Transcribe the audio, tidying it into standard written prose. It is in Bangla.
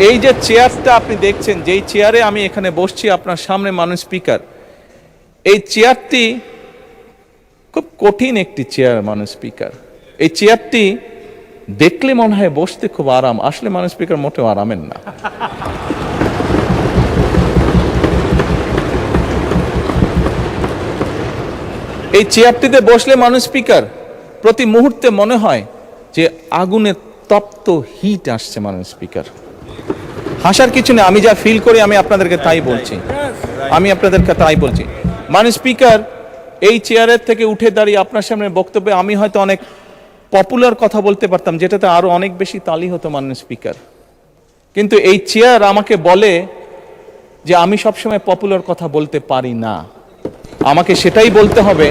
এই যে চেয়ারটা আপনি দেখছেন, যেই চেয়ারে আমি এখানে বসছি আপনার সামনে মাননীয় স্পিকার, এই চেয়ারটি খুব কঠিন একটি চেয়ার মাননীয় স্পিকার। এই চেয়ারটি দেখলে মনে হয় বসতে খুব আরাম, আসলে মাননীয় স্পিকার মোটেও আরামের না। এই চেয়ারটিতে বসলে মাননীয় স্পিকার প্রতি মুহূর্তে মনে হয় যে আগুনের তপ্ত হিট আসছে মাননীয় স্পিকার। হাসার কিছু নেই, আমি যা ফিল করি আমি আপনাদেরকে তাই বলছি, মাননীয় স্পিকার, এই চেয়ারের থেকে উঠে দাঁড়িয়ে আপনার সামনে বক্তব্যে আমি হয়তো অনেক পপুলার কথা বলতে পারতাম, যেটাতে আরো অনেক বেশি তালি হতো মাননীয় স্পিকার। কিন্তু এই চেয়ার আমাকে বলে যে আমি সবসময় পপুলার কথা বলতে পারি না, আমাকে সেটাই বলতে হবে